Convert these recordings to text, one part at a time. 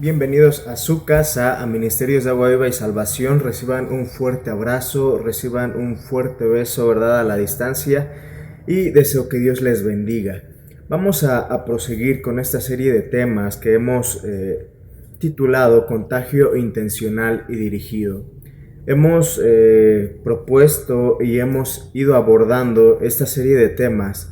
Bienvenidos a su casa, a Ministerios de Agua Viva y Salvación. Reciban un fuerte abrazo, reciban un fuerte beso, ¿verdad? A la distancia, y deseo que Dios les bendiga. Vamos a proseguir con esta serie de temas que hemos titulado Contagio intencional y dirigido. Hemos propuesto y hemos ido abordando esta serie de temas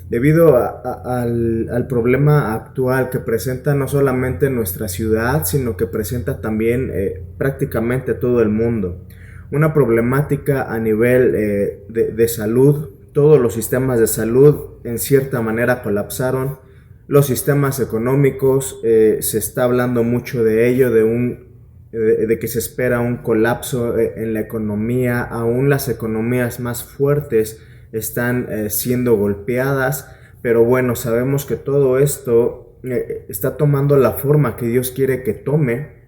debido al problema actual que presenta no solamente nuestra ciudad, sino que presenta también prácticamente todo el mundo. Una problemática a nivel de salud. Todos los sistemas de salud en cierta manera colapsaron. Los sistemas económicos, se está hablando mucho de ello, de que se espera un colapso en la economía. Aún las economías más fuertes están siendo golpeadas, pero bueno, sabemos que todo esto está tomando la forma que Dios quiere que tome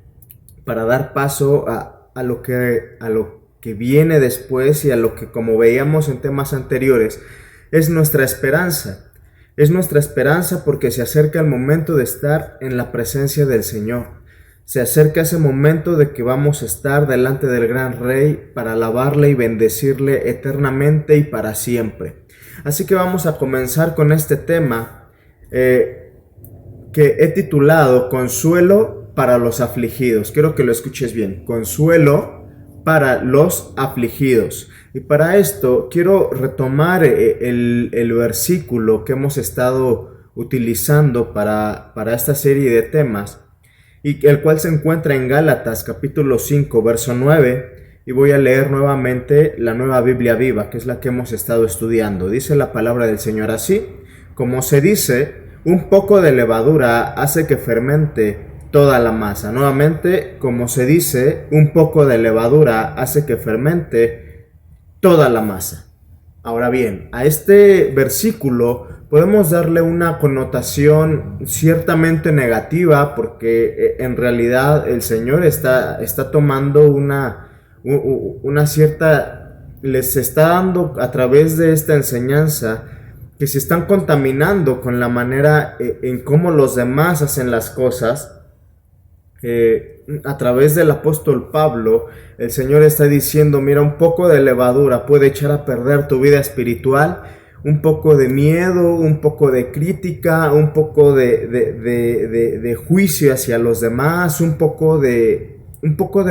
para dar paso a lo que viene después, y a lo que, como veíamos en temas anteriores, es nuestra esperanza. Es nuestra esperanza porque se acerca el momento de estar en la presencia del Señor. Se acerca ese momento de que vamos a estar delante del gran Rey para alabarle y bendecirle eternamente y para siempre. Así que vamos a comenzar con este tema que he titulado Consuelo para los afligidos. Quiero que lo escuches bien. Consuelo para los afligidos. Y para esto quiero retomar el versículo que hemos estado utilizando para esta serie de temas, y el cual se encuentra en Gálatas capítulo 5 verso 9, y voy a leer nuevamente la Nueva Biblia Viva, que es la que hemos estado estudiando. Dice la palabra del Señor así: como se dice, un poco de levadura hace que fermente toda la masa. Nuevamente, como se dice, un poco de levadura hace que fermente toda la masa. Ahora bien, a este versículo podemos darle una connotación ciertamente negativa, porque en realidad el Señor está tomando una cierta, les está dando a través de esta enseñanza que se están contaminando con la manera en cómo los demás hacen las cosas. A través del apóstol Pablo, el Señor está diciendo: mira, un poco de levadura puede echar a perder tu vida espiritual. Un poco de miedo, un poco de crítica, un poco de juicio hacia los demás, un poco de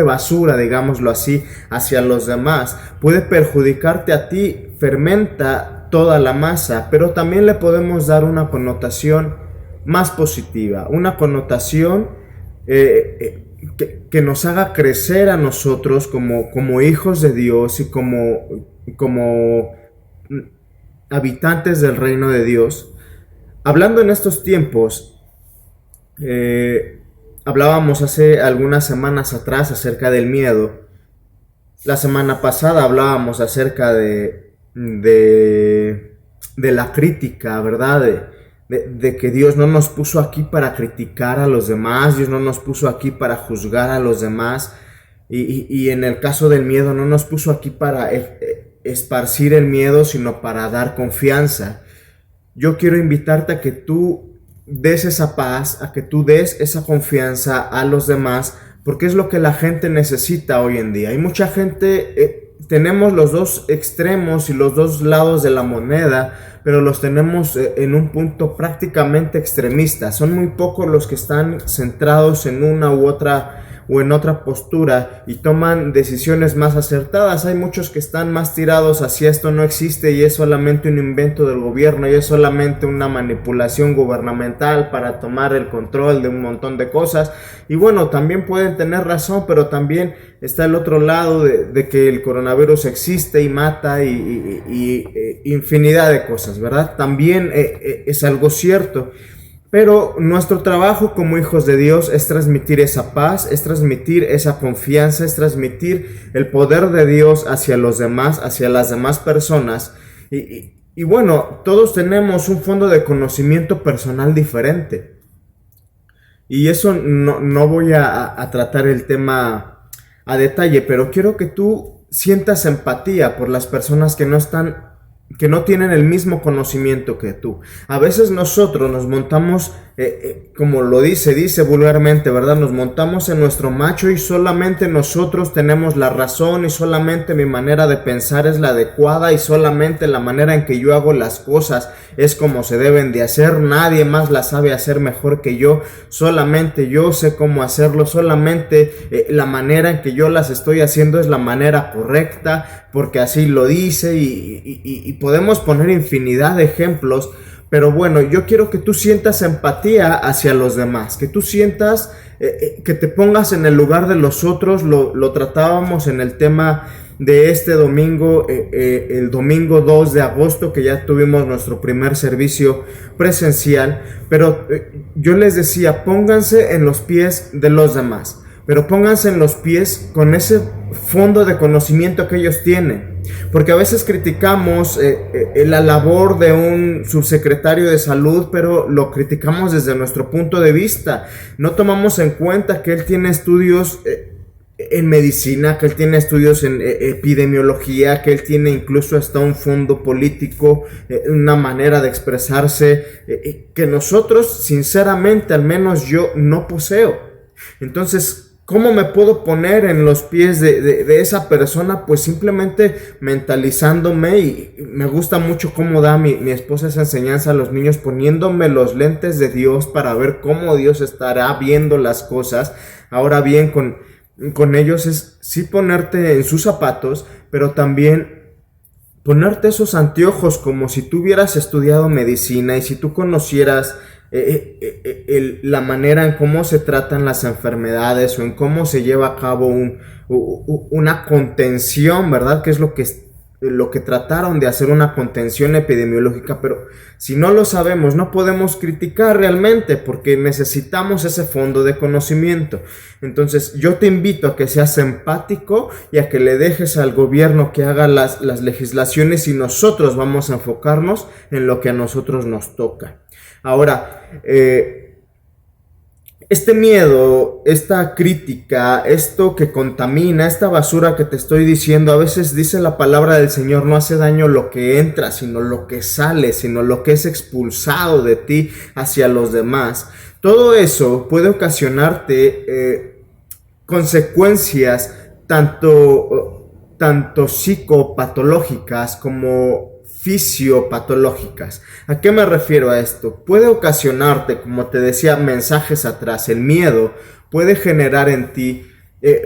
basura, digámoslo así, hacia los demás, puede perjudicarte a ti. Fermenta toda la masa. Pero también le podemos dar una connotación más positiva, una connotación que nos haga crecer a nosotros como hijos de Dios y como habitantes del reino de Dios. Hablando en estos tiempos, hablábamos hace algunas semanas atrás acerca del miedo. La semana pasada hablábamos acerca de la crítica, ¿verdad? De que Dios no nos puso aquí para criticar a los demás. Dios no nos puso aquí para juzgar a los demás. Y en el caso del miedo, no nos puso aquí para esparcir el miedo, sino para dar confianza. Yo quiero invitarte a que tú des esa paz, a que tú des esa confianza a los demás, porque es lo que la gente necesita hoy en día. Hay mucha gente, tenemos los dos extremos y los dos lados de la moneda, pero los tenemos en un punto prácticamente extremista. Son muy pocos los que están centrados en una u otra o en otra postura y toman decisiones más acertadas. Hay muchos que están más tirados hacia esto no existe y es solamente un invento del gobierno y es solamente una manipulación gubernamental para tomar el control de un montón de cosas. Y bueno, también pueden tener razón, pero también está el otro lado de que el coronavirus existe y mata y infinidad de cosas, ¿verdad? También es algo cierto. Pero nuestro trabajo como hijos de Dios es transmitir esa paz, es transmitir esa confianza, es transmitir el poder de Dios hacia los demás, hacia las demás personas. Y bueno, todos tenemos un fondo de conocimiento personal diferente. Y eso no voy a tratar el tema a detalle, pero quiero que tú sientas empatía por las personas que no tienen el mismo conocimiento que tú. A veces nosotros nos montamos como lo dice vulgarmente, ¿verdad? Nos montamos en nuestro macho y solamente nosotros tenemos la razón y solamente mi manera de pensar es la adecuada y solamente la manera en que yo hago las cosas es como se deben de hacer, nadie más las sabe hacer mejor que yo, solamente yo sé cómo hacerlo, solamente la manera en que yo las estoy haciendo es la manera correcta, porque así lo dice y podemos poner infinidad de ejemplos. Pero bueno, yo quiero que tú sientas empatía hacia los demás, que tú sientas, que te pongas en el lugar de los otros. Lo tratábamos en el tema de este domingo, el domingo 2 de agosto, que ya tuvimos nuestro primer servicio presencial. Pero yo les decía, pónganse en los pies de los demás, pero pónganse en los pies con ese fondo de conocimiento que ellos tienen. Porque a veces criticamos la labor de un subsecretario de salud, pero lo criticamos desde nuestro punto de vista. No tomamos en cuenta que él tiene estudios en medicina, que él tiene estudios en epidemiología, que él tiene incluso hasta un fondo político, una manera de expresarse que nosotros, sinceramente, al menos yo, no poseo. Entonces, ¿cómo me puedo poner en los pies de esa persona? Pues simplemente mentalizándome, y me gusta mucho cómo da mi esposa esa enseñanza a los niños, poniéndome los lentes de Dios para ver cómo Dios estará viendo las cosas. Ahora bien, con ellos es sí ponerte en sus zapatos, pero también ponerte esos anteojos como si tú hubieras estudiado medicina y si tú conocieras la manera en cómo se tratan las enfermedades o en cómo se lleva a cabo una contención, ¿verdad? Que es lo que trataron de hacer, una contención epidemiológica. Pero si no lo sabemos, no podemos criticar realmente, porque necesitamos ese fondo de conocimiento. Entonces yo te invito a que seas empático y a que le dejes al gobierno que haga las legislaciones, y nosotros vamos a enfocarnos en lo que a nosotros nos toca. Ahora, este miedo, esta crítica, esto que contamina, esta basura que te estoy diciendo, a veces dice la palabra del Señor, no hace daño lo que entra, sino lo que sale, sino lo que es expulsado de ti hacia los demás. Todo eso puede ocasionarte consecuencias tanto psicopatológicas como fisiopatológicas. ¿A qué me refiero a esto? Puede ocasionarte, como te decía mensajes atrás, el miedo puede generar en ti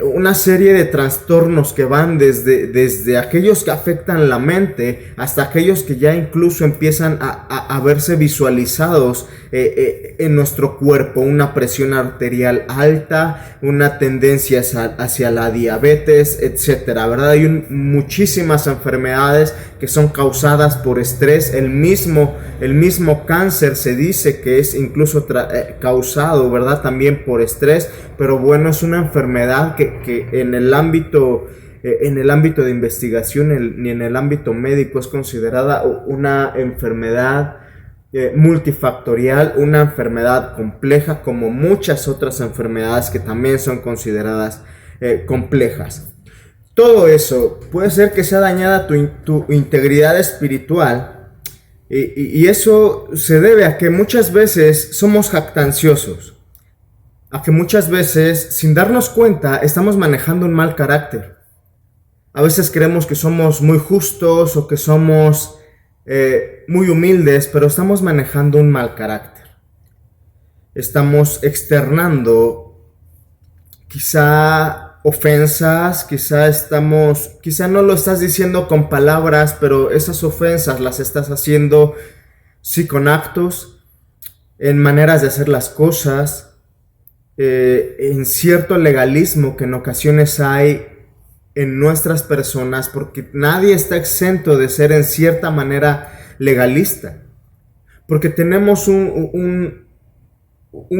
una serie de trastornos que van desde aquellos que afectan la mente hasta aquellos que ya incluso empiezan a verse visualizados en nuestro cuerpo. Una presión arterial alta, una tendencia hacia la diabetes, etcétera, ¿verdad? Hay muchísimas enfermedades que son causadas por estrés. El mismo cáncer se dice que es incluso causado, ¿verdad? También por estrés. Pero bueno, es una enfermedad que en el ámbito de investigación ni en el ámbito médico es considerada una enfermedad multifactorial, una enfermedad compleja, como muchas otras enfermedades que también son consideradas complejas. Todo eso puede ser que sea dañada tu integridad espiritual, y eso se debe a que muchas veces somos jactanciosos, a que muchas veces, sin darnos cuenta, estamos manejando un mal carácter. A veces creemos que somos muy justos o que somos muy humildes, pero estamos manejando un mal carácter. Estamos externando quizá ofensas, quizá no lo estás diciendo con palabras, pero esas ofensas las estás haciendo sí con actos, en maneras de hacer las cosas, en cierto legalismo que en ocasiones hay en nuestras personas, porque nadie está exento de ser en cierta manera legalista, porque tenemos un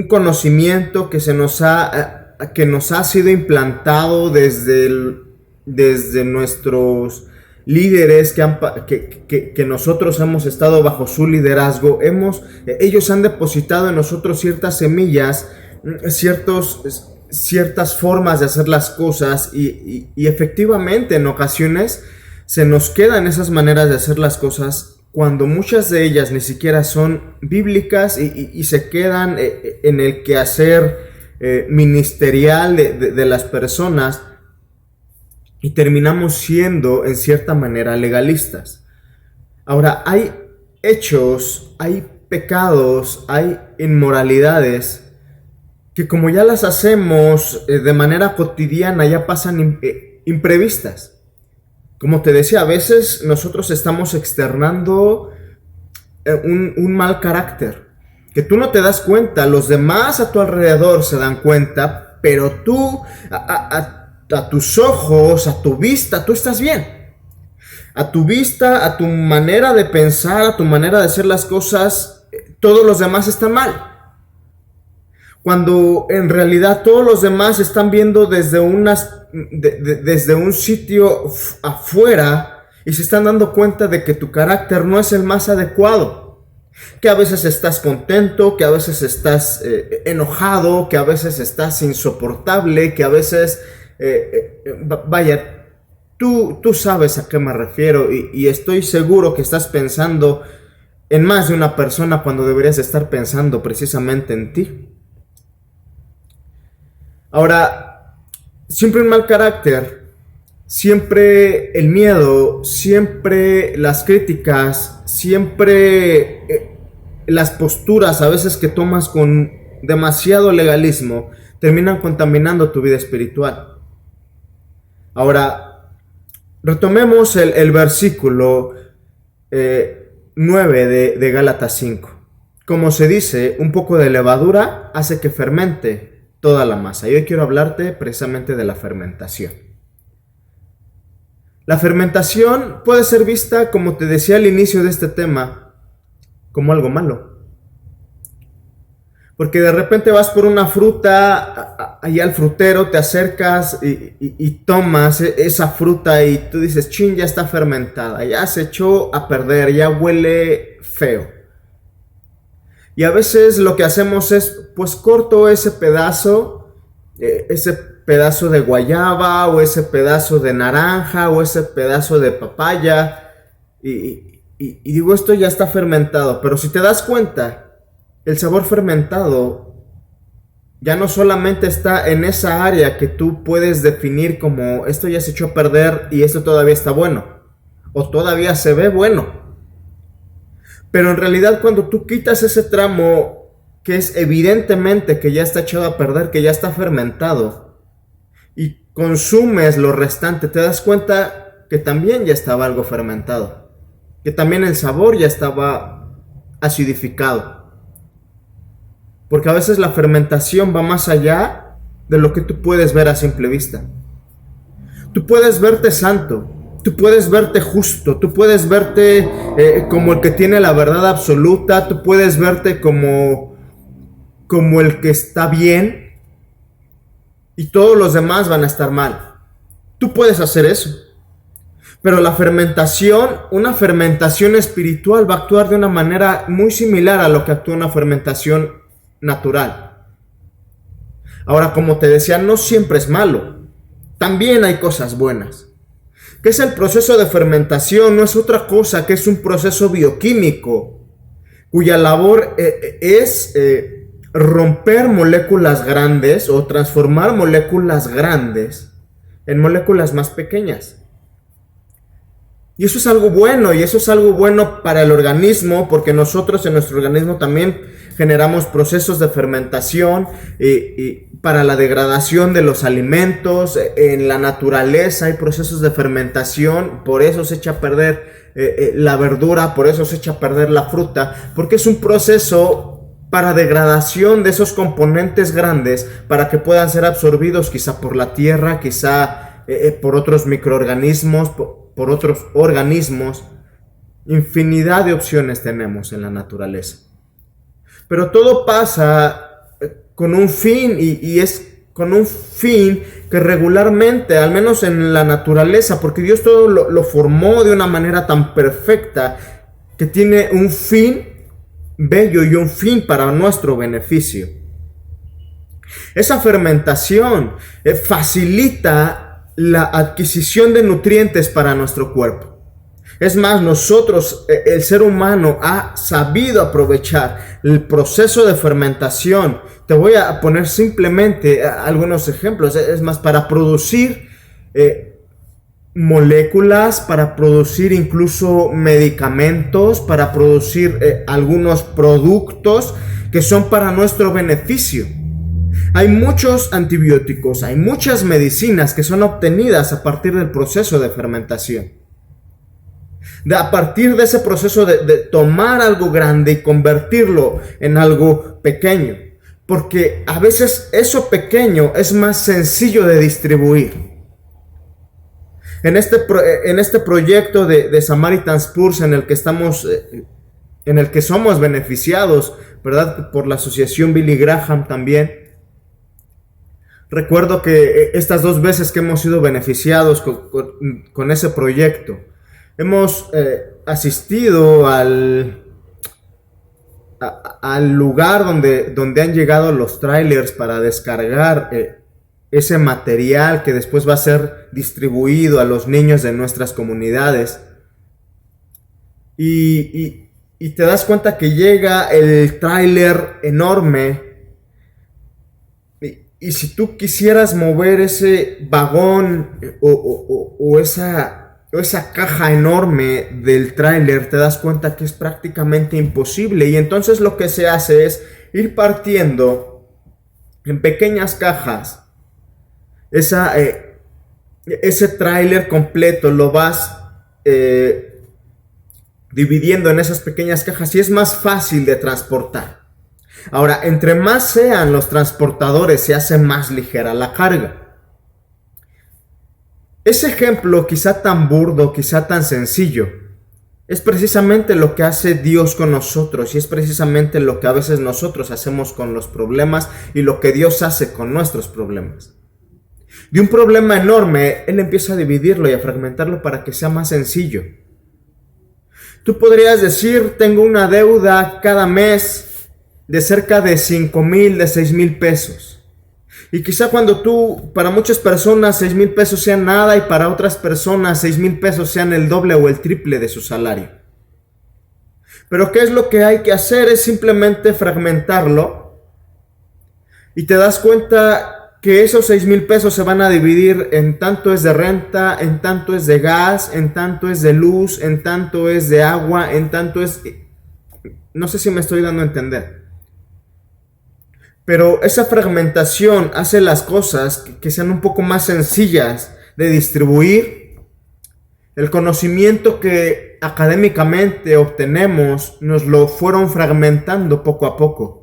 conocimiento que nos ha sido implantado desde nuestros líderes que nosotros hemos estado bajo su liderazgo. Ellos han depositado en nosotros ciertas semillas, ciertas formas de hacer las cosas, y efectivamente en ocasiones se nos quedan esas maneras de hacer las cosas cuando muchas de ellas ni siquiera son bíblicas y se quedan en el quehacer ministerial de las personas, y terminamos siendo en cierta manera legalistas. Ahora, hay hechos, hay pecados, hay inmoralidades que como ya las hacemos de manera cotidiana, ya pasan imprevistas. Como te decía, a veces nosotros estamos externando un mal carácter, que tú no te das cuenta, los demás a tu alrededor se dan cuenta, pero tú, a tus ojos, a tu vista, tú estás bien. A tu vista, a tu manera de pensar, a tu manera de hacer las cosas, todos los demás están mal. Cuando en realidad todos los demás están viendo desde un sitio afuera y se están dando cuenta de que tu carácter no es el más adecuado. Que a veces estás contento, que a veces estás enojado, que a veces estás insoportable, que a veces, vaya, tú sabes a qué me refiero y estoy seguro que estás pensando en más de una persona cuando deberías estar pensando precisamente en ti. Ahora, siempre un mal carácter, siempre el miedo, siempre las críticas, siempre las posturas a veces que tomas con demasiado legalismo terminan contaminando tu vida espiritual. Ahora, retomemos el versículo 9 de Gálatas 5. Como se dice, un poco de levadura hace que fermente toda la masa. Y hoy quiero hablarte precisamente de la fermentación. La fermentación puede ser vista, como te decía al inicio de este tema, como algo malo. Porque de repente vas por una fruta, allá al frutero, te acercas y tomas esa fruta y tú dices, chin, ya está fermentada, ya se echó a perder, ya huele feo. Y a veces lo que hacemos es, pues corto ese pedazo de guayaba, o ese pedazo de naranja, o ese pedazo de papaya, y digo, esto ya está fermentado. Pero si te das cuenta, el sabor fermentado ya no solamente está en esa área que tú puedes definir como esto ya se echó a perder y esto todavía está bueno, o todavía se ve bueno. Pero en realidad cuando tú quitas ese tramo que es evidentemente que ya está echado a perder, que ya está fermentado, y consumes lo restante, te das cuenta que también ya estaba algo fermentado, que también el sabor ya estaba acidificado. Porque a veces la fermentación va más allá de lo que tú puedes ver a simple vista. Tú puedes verte santo, tú puedes verte justo, tú puedes verte como el que tiene la verdad absoluta, tú puedes verte como el que está bien y todos los demás van a estar mal. Tú puedes hacer eso. Pero la fermentación, una fermentación espiritual va a actuar de una manera muy similar a lo que actúa una fermentación natural. Ahora, como te decía, no siempre es malo. También hay cosas buenas. ¿Qué es el proceso de fermentación? No es otra cosa que es un proceso bioquímico cuya labor es romper moléculas grandes o transformar moléculas grandes en moléculas más pequeñas. Y eso es algo bueno, y eso es algo bueno para el organismo, porque nosotros en nuestro organismo también generamos procesos de fermentación y para la degradación de los alimentos. En la naturaleza hay procesos de fermentación, por eso se echa a perder la verdura, por eso se echa a perder la fruta, porque es un proceso para degradación de esos componentes grandes para que puedan ser absorbidos quizá por la tierra, quizá por otros microorganismos, por otros organismos. Infinidad de opciones tenemos en la naturaleza. Pero todo pasa con un fin y es con un fin que regularmente, al menos en la naturaleza, porque Dios todo lo formó de una manera tan perfecta que tiene un fin bello y un fin para nuestro beneficio. Esa fermentación facilita la adquisición de nutrientes para nuestro cuerpo. Es más, el ser humano ha sabido aprovechar el proceso de fermentación. Te voy a poner simplemente algunos ejemplos. Es más, para producir moléculas, para producir incluso medicamentos, para producir algunos productos que son para nuestro beneficio. Hay muchos antibióticos, hay muchas medicinas que son obtenidas a partir del proceso de fermentación. A partir de ese proceso de tomar algo grande y convertirlo en algo pequeño. Porque a veces eso pequeño es más sencillo de distribuir. En este proyecto de Samaritan's Purse en el que somos beneficiados, ¿verdad? Por la asociación Billy Graham también. Recuerdo que estas 2 veces que hemos sido beneficiados con ese proyecto, hemos asistido al lugar donde han llegado los trailers para descargar ese material que después va a ser distribuido a los niños de nuestras comunidades. Y te das cuenta que llega el tráiler enorme. Y si tú quisieras mover ese vagón o esa caja enorme del tráiler, te das cuenta que es prácticamente imposible. Y entonces lo que se hace es ir partiendo en pequeñas cajas. Ese tráiler completo lo vas dividiendo en esas pequeñas cajas y es más fácil de transportar. Ahora, entre más sean los transportadores, se hace más ligera la carga. Ese ejemplo, quizá tan burdo, quizá tan sencillo, es precisamente lo que hace Dios con nosotros y es precisamente lo que a veces nosotros hacemos con los problemas y lo que Dios hace con nuestros problemas. De un problema enorme, Él empieza a dividirlo y a fragmentarlo para que sea más sencillo. Tú podrías decir, tengo una deuda cada mes de cerca de 5,000, de 6,000 pesos. Y quizá para muchas personas 6,000 pesos sean nada y para otras personas 6,000 pesos sean el doble o el triple de su salario. Pero ¿qué es lo que hay que hacer? Es simplemente fragmentarlo y te das cuenta que esos 6,000 pesos se van a dividir en tanto es de renta, en tanto es de gas, en tanto es de luz, en tanto es de agua, en tanto es... No sé si me estoy dando a entender. Pero esa fragmentación hace las cosas que sean un poco más sencillas de distribuir. El conocimiento que académicamente obtenemos nos lo fueron fragmentando poco a poco.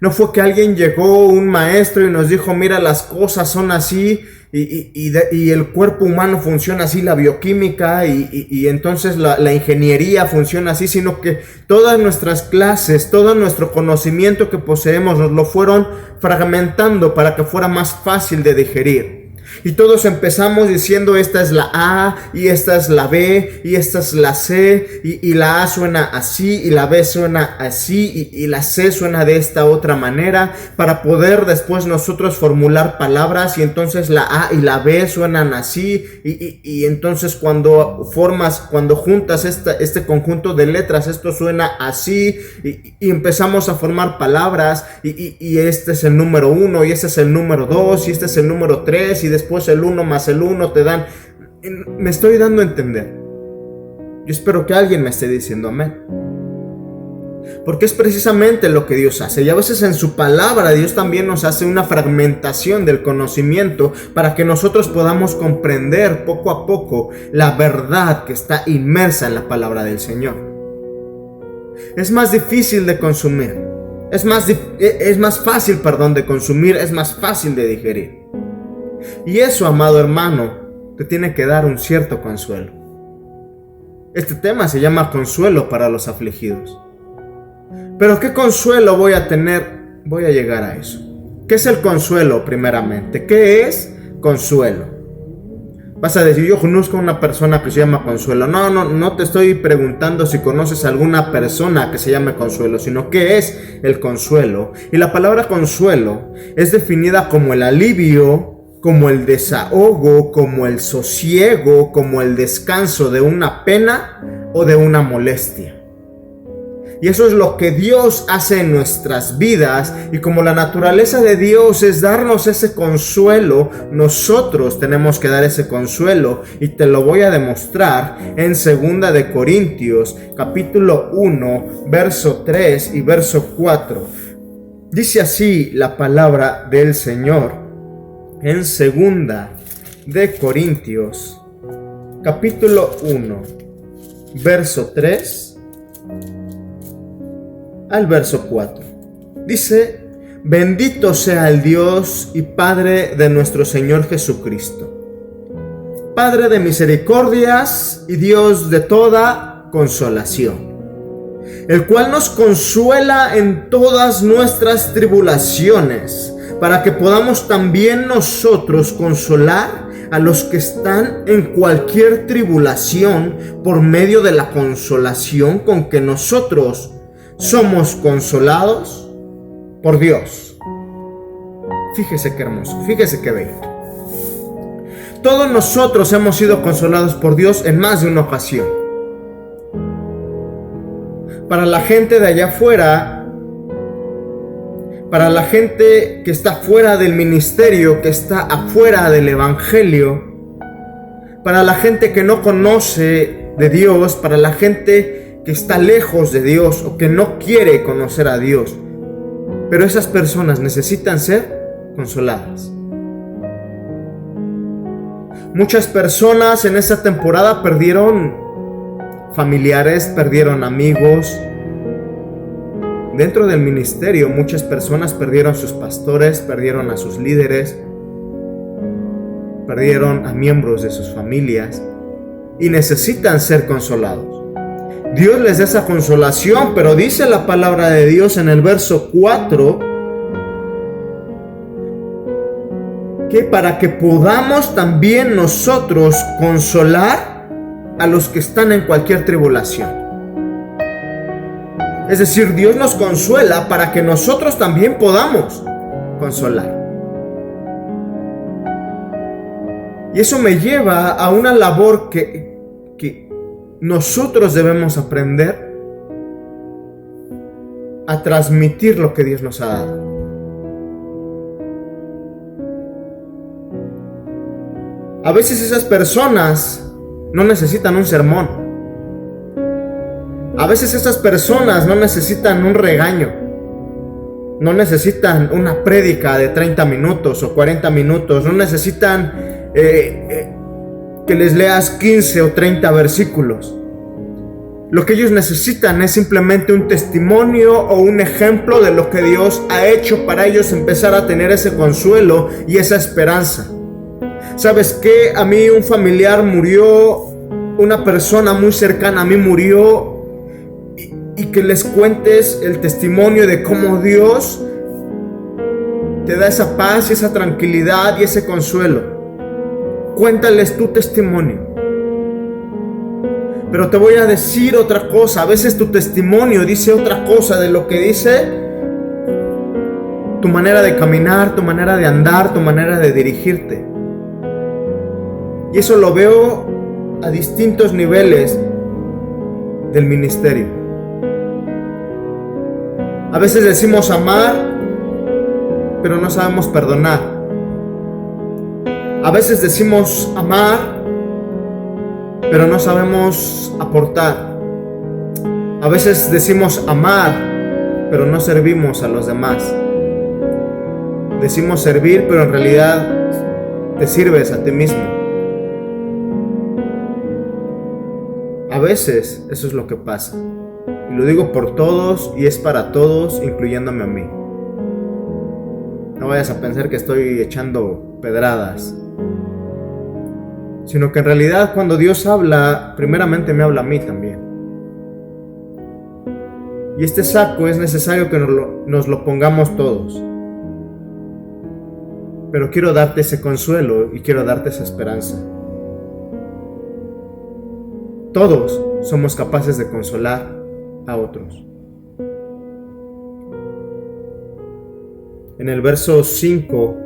No fue que alguien llegó, un maestro, y nos dijo, mira, las cosas son así y el cuerpo humano funciona así, la bioquímica y entonces la ingeniería funciona así, sino que todas nuestras clases, todo nuestro conocimiento que poseemos nos lo fueron fragmentando para que fuera más fácil de digerir. Y todos empezamos diciendo esta es la A y esta es la B y esta es la C y la A suena así y la B suena así y la C suena de esta otra manera para poder después nosotros formular palabras y entonces la A y la B suenan así y entonces cuando juntas este conjunto de letras esto suena así y empezamos a formar palabras y este es el número 1 y este es el número 2 y este es el número 3 y después el 1 más el 1 te dan... Me estoy dando a entender. Yo espero que alguien me esté diciendo amén. Porque es precisamente lo que Dios hace. Y a veces en su palabra Dios también nos hace una fragmentación del conocimiento para que nosotros podamos comprender poco a poco la verdad que está inmersa en la palabra del Señor. Es más difícil de consumir. Es más fácil de consumir, es más fácil de digerir. Y eso, amado hermano, te tiene que dar un cierto consuelo. Este tema se llama consuelo para los afligidos. Pero ¿qué consuelo voy a tener? Voy a llegar a eso. ¿Qué es el consuelo primeramente? ¿Qué es consuelo? Vas a decir, yo conozco a una persona que se llama Consuelo. No te estoy preguntando si conoces a alguna persona que se llame Consuelo, sino qué es el consuelo. Y la palabra consuelo es definida como el alivio como el desahogo, como el sosiego, como el descanso de una pena o de una molestia. Y eso es lo que Dios hace en nuestras vidas, y como la naturaleza de Dios es darnos ese consuelo, nosotros tenemos que dar ese consuelo, y te lo voy a demostrar en 2 de Corintios, capítulo 1, verso 3 y verso 4. Dice así la palabra del Señor en 2 de Corintios, capítulo 1, verso 3 al verso 4. Dice: bendito sea el Dios y Padre de nuestro Señor Jesucristo, Padre de misericordias y Dios de toda consolación, el cual nos consuela en todas nuestras tribulaciones, para que podamos también nosotros consolar a los que están en cualquier tribulación por medio de la consolación con que nosotros somos consolados por Dios. Fíjese qué hermoso, fíjese qué bello. Todos nosotros hemos sido consolados por Dios en más de una ocasión. Para la gente de allá afuera, para la gente que está fuera del ministerio, que está afuera del evangelio, para la gente que no conoce de Dios, para la gente que está lejos de Dios o que no quiere conocer a Dios, pero esas personas necesitan ser consoladas. Muchas personas en esta temporada perdieron familiares, perdieron amigos. Dentro del ministerio, muchas personas perdieron sus pastores, perdieron a sus líderes, perdieron a miembros de sus familias y necesitan ser consolados. Dios les da esa consolación, pero dice la palabra de Dios en el verso 4 que para que podamos también nosotros consolar a los que están en cualquier tribulación. Es decir, Dios nos consuela para que nosotros también podamos consolar. Y eso me lleva a una labor que nosotros debemos aprender a transmitir lo que Dios nos ha dado. A veces esas personas no necesitan un sermón. A veces esas personas no necesitan un regaño. No necesitan una prédica de 30 minutos o 40 minutos. No necesitan que les leas 15 o 30 versículos. Lo que ellos necesitan es simplemente un testimonio o un ejemplo de lo que Dios ha hecho para ellos empezar a tener ese consuelo y esa esperanza. ¿Sabes qué? A mí un familiar murió, una persona muy cercana a mí murió, y que les cuentes el testimonio de cómo Dios te da esa paz y esa tranquilidad y ese consuelo. Cuéntales tu testimonio. Pero te voy a decir otra cosa. A veces tu testimonio dice otra cosa de lo que dice tu manera de caminar, tu manera de andar, tu manera de dirigirte. Y eso lo veo a distintos niveles del ministerio. A veces decimos amar, pero no sabemos perdonar. A veces decimos amar, pero no sabemos aportar. A veces decimos amar, pero no servimos a los demás. Decimos servir, pero en realidad te sirves a ti mismo. A veces eso es lo que pasa. Y lo digo por todos y es para todos, incluyéndome a mí. No vayas a pensar que estoy echando pedradas, sino que en realidad cuando Dios habla, primeramente me habla a mí también. Y este saco es necesario que nos lo pongamos todos. Pero quiero darte ese consuelo y quiero darte esa esperanza. Todos somos capaces de consolar a otros. En el verso 5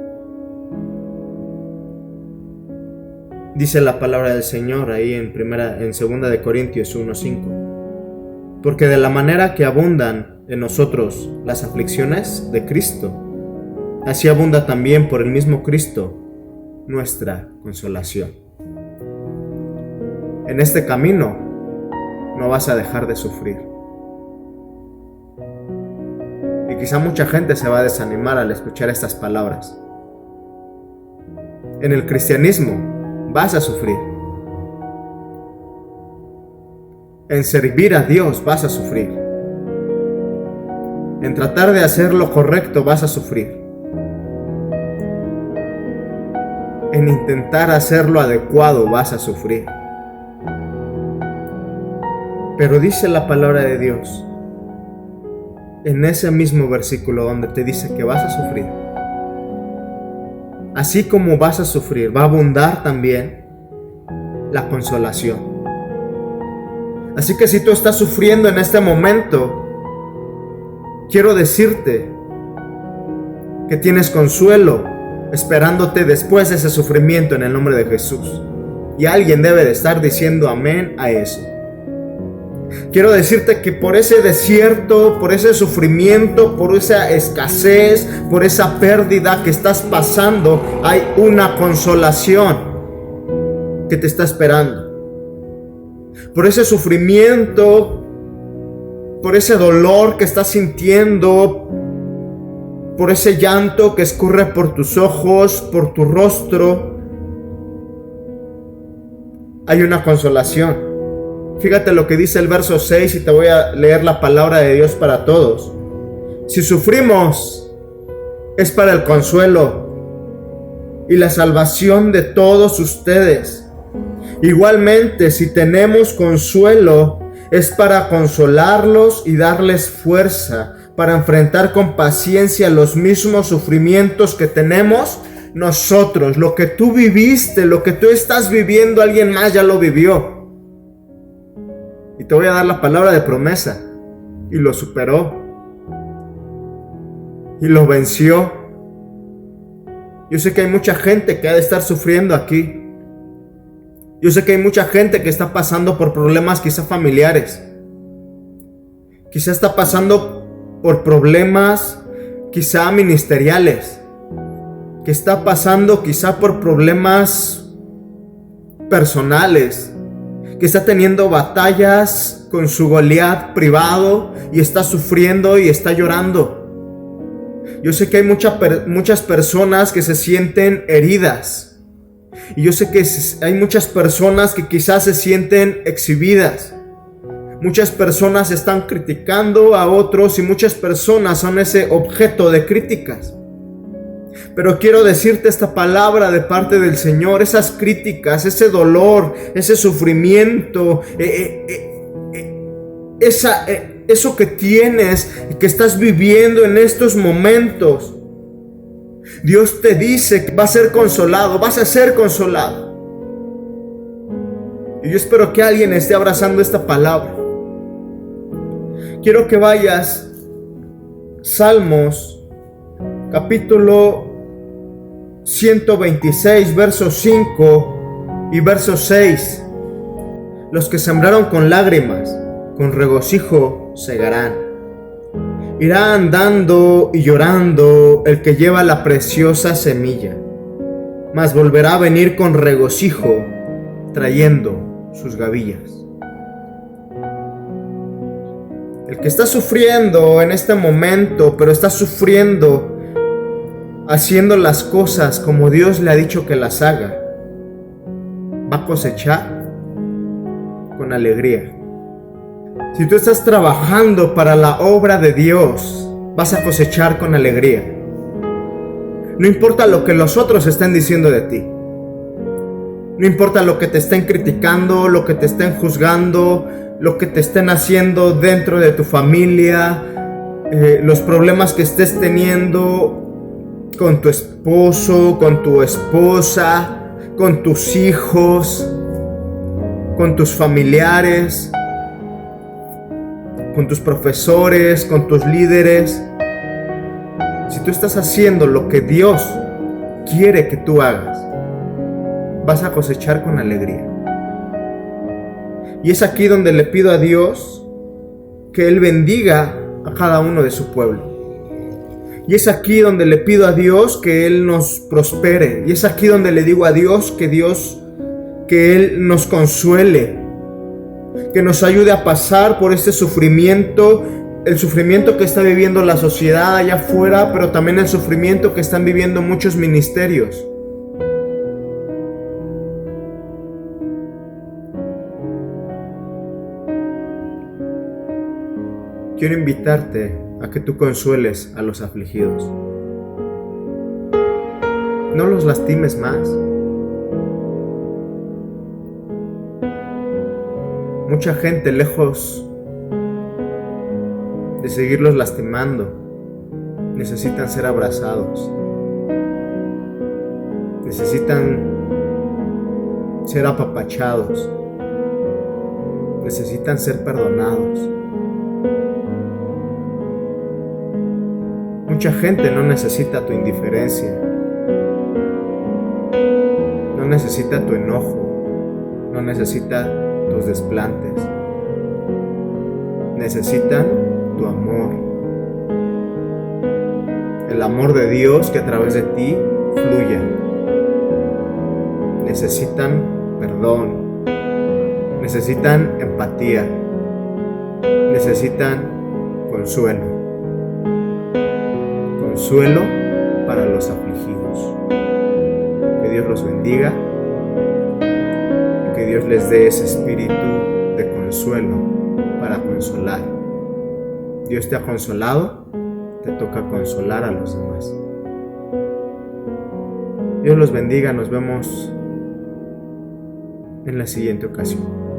Dice la palabra del Señor ahí en 2 de Corintios 1:5. Porque de la manera que abundan en nosotros las aflicciones de Cristo, así abunda también por el mismo Cristo nuestra consolación. En este camino no vas a dejar de sufrir. Y quizá mucha gente se va a desanimar al escuchar estas palabras. En el cristianismo vas a sufrir. En servir a Dios vas a sufrir. En tratar de hacer lo correcto vas a sufrir. En intentar hacer lo adecuado vas a sufrir. Pero dice la palabra de Dios, en ese mismo versículo donde te dice que vas a sufrir, así como vas a sufrir, va a abundar también la consolación. Así que si tú estás sufriendo en este momento, quiero decirte que tienes consuelo esperándote después de ese sufrimiento en el nombre de Jesús. Y alguien debe de estar diciendo amén a eso. Quiero decirte que por ese desierto, por ese sufrimiento, por esa escasez, por esa pérdida que estás pasando, hay una consolación que te está esperando. Por ese sufrimiento, por ese dolor que estás sintiendo, por ese llanto que escurre por tus ojos, por tu rostro, hay una consolación. Fíjate lo que dice el verso 6 y te voy a leer la palabra de Dios para todos. Si sufrimos, es para el consuelo y la salvación de todos ustedes. Igualmente, si tenemos consuelo, es para consolarlos y darles fuerza para enfrentar con paciencia los mismos sufrimientos que tenemos nosotros. Lo que tú viviste, lo que tú estás viviendo, alguien más ya lo vivió. Y te voy a dar la palabra de promesa. Y lo superó. Y lo venció. Yo sé que hay mucha gente que ha de estar sufriendo aquí. Yo sé que hay mucha gente que está pasando por problemas quizá familiares. Quizá está pasando por problemas quizá ministeriales. Que está pasando quizá por problemas personales. Que está teniendo batallas con su Goliat privado y está sufriendo y está llorando. Yo sé que hay muchas personas que se sienten heridas. Y yo sé que hay muchas personas que quizás se sienten exhibidas. Muchas personas están criticando a otros y muchas personas son ese objeto de críticas. Pero quiero decirte esta palabra de parte del Señor. Esas críticas, ese dolor, ese sufrimiento, eso que tienes y que estás viviendo en estos momentos, Dios te dice que va a ser consolado, vas a ser consolado. Y yo espero que alguien esté abrazando esta palabra. Quiero que vayas Salmos capítulo 126, verso 5 y verso 6. Los que sembraron con lágrimas, con regocijo segarán. Irá andando y llorando el que lleva la preciosa semilla, mas volverá a venir con regocijo, trayendo sus gavillas. El que está sufriendo en este momento, pero está sufriendo haciendo las cosas como Dios le ha dicho que las haga, va a cosechar con alegría. Si tú estás trabajando para la obra de Dios, vas a cosechar con alegría. No importa lo que los otros estén diciendo de ti. No importa lo que te estén criticando, lo que te estén juzgando, lo que te estén haciendo dentro de tu familia, los problemas que estés teniendo con tu esposo, con tu esposa, con tus hijos, con tus familiares, con tus profesores, con tus líderes. Si tú estás haciendo lo que Dios quiere que tú hagas, vas a cosechar con alegría. Y es aquí donde le pido a Dios que Él bendiga a cada uno de su pueblo. Y es aquí donde le pido a Dios que Él nos prospere. Y es aquí donde le digo a Dios, que Él nos consuele, que nos ayude a pasar por este sufrimiento, el sufrimiento que está viviendo la sociedad allá afuera, pero también el sufrimiento que están viviendo muchos ministerios. Quiero invitarte a que tú consueles a los afligidos. No los lastimes más. Mucha gente, lejos de seguirlos lastimando, necesitan ser abrazados. Necesitan ser apapachados. Necesitan ser perdonados. Mucha gente no necesita tu indiferencia, no necesita tu enojo, no necesita tus desplantes. Necesitan tu amor, el amor de Dios que a través de ti fluya. Necesitan perdón, necesitan empatía, necesitan consuelo. Consuelo para los afligidos. Que Dios los bendiga y que Dios les dé ese espíritu de consuelo para consolar. Dios te ha consolado, te toca consolar a los demás. Dios los bendiga, nos vemos en la siguiente ocasión.